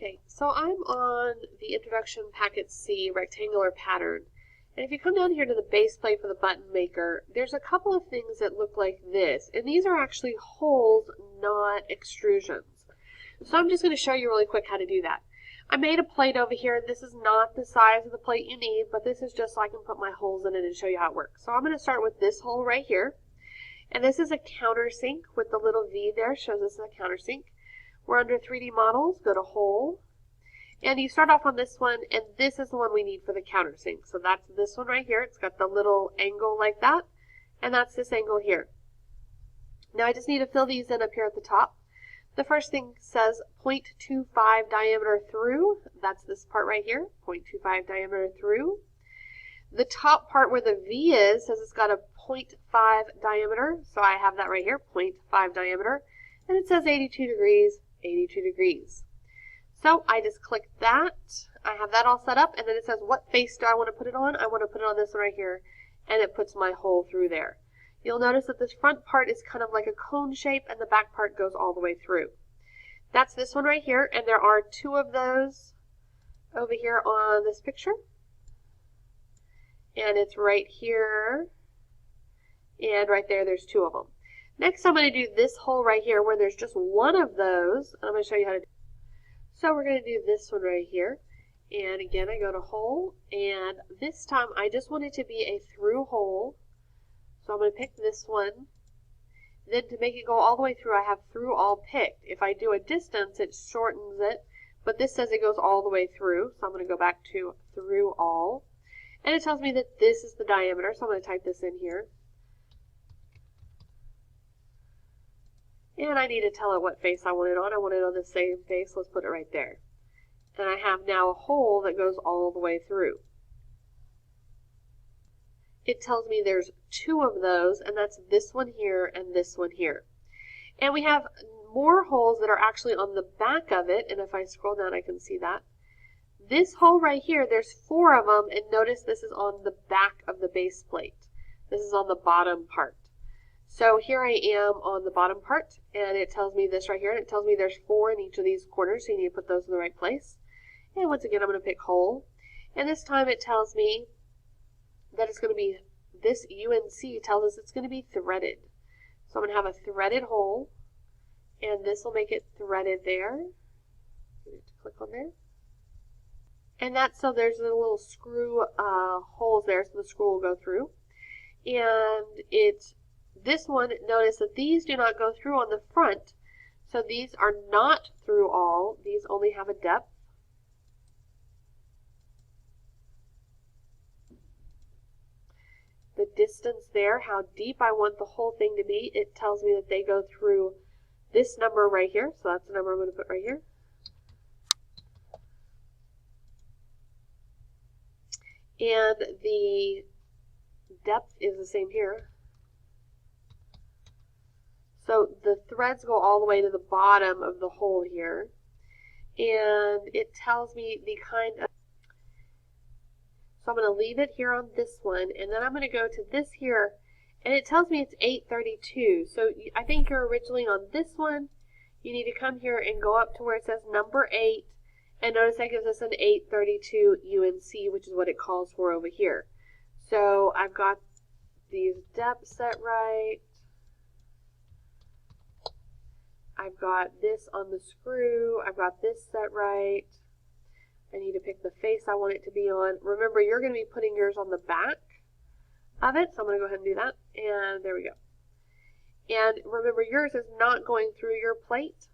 Okay, so I'm on the Introduction Packet C rectangular pattern. And if you come down here to the base plate for the button maker, there's a couple of things that look like this. And these are actually holes, not extrusions. So I'm just going to show you really quick how to do that. I made a plate over here. This is not the size of the plate you need, but this is just so I can put my holes in it and show you how it works. So I'm going to start with this hole right here. And this is a countersink with the little V there, shows this is a countersink. We're under 3D models, go to hole, and you start off on this one, and this is the one we need for the countersink. So that's this one right here. It's got the little angle like that, and that's this angle here. Now I just need to fill these in up here at the top. The first thing says 0.25 diameter through. That's this part right here, 0.25 diameter through. The top part where the V is says it's got a 0.5 diameter, so I have that right here, 0.5 diameter, and it says 82 degrees. 82 degrees. So I just click that. I have that all set up, and then it says what face do I want to put it on? I want to put it on this one right here, and it puts my hole through there. You'll notice that this front part is kind of like a cone shape, and the back part goes all the way through. That's this one right here, and there are two of those over here on this picture. And it's right here, and right there, there's two of them. Next, I'm going to do this hole right here where there's just one of those, and I'm going to show you how to do it. So we're going to do this one right here, and again, I go to hole, and this time I just want it to be a through hole, so I'm going to pick this one. Then to make it go all the way through, I have through all picked. If I do a distance, it shortens it, but this says it goes all the way through, so I'm going to go back to through all, and it tells me that this is the diameter, so I'm going to type this in here. And I need to tell it what face I want it on. I want it on the same face. Let's put it right there. And I have now a hole that goes all the way through. It tells me there's two of those, and that's this one here and this one here. And we have more holes that are actually on the back of it, and if I scroll down I can see that. This hole right here, there's four of them, and notice this is on the back of the base plate. This is on the bottom part. So here I am on the bottom part, and it tells me this right here, and it tells me there's four in each of these corners, so you need to put those in the right place. And once again, I'm going to pick hole, and this time it tells me that it's going to be, this UNC tells us it's going to be threaded. So I'm going to have a threaded hole, and this will make it threaded there. Click on there. And that's so there's a little screw holes there, so the screw will go through. And it's this one, notice that these do not go through on the front, so these are not through all. These only have a depth. The distance there, how deep I want the whole thing to be, it tells me that they go through this number right here, so that's the number I'm going to put right here. And the depth is the same here. So the threads go all the way to the bottom of the hole here, and it tells me the kind of, so I'm going to leave it here on this one, and then I'm going to go to this here, and it tells me it's 832. So I think you're originally on this one. You need to come here and go up to where it says number 8, and notice that gives us an 832 UNC, which is what it calls for over here. So I've got these depths set right. I've got this on the screw. I've got this set right. I need to pick the face I want it to be on. Remember, you're going to be putting yours on the back of it, so I'm going to go ahead and do that. And there we go. And remember, yours is not going through your plate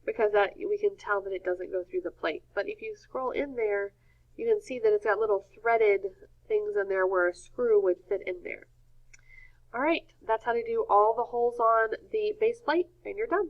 because that we can tell that it doesn't go through the plate. But if you scroll in there, you can see that it's got little threaded things in there where a screw would fit in there. All right, that's how to do all the holes on the base plate, and you're done.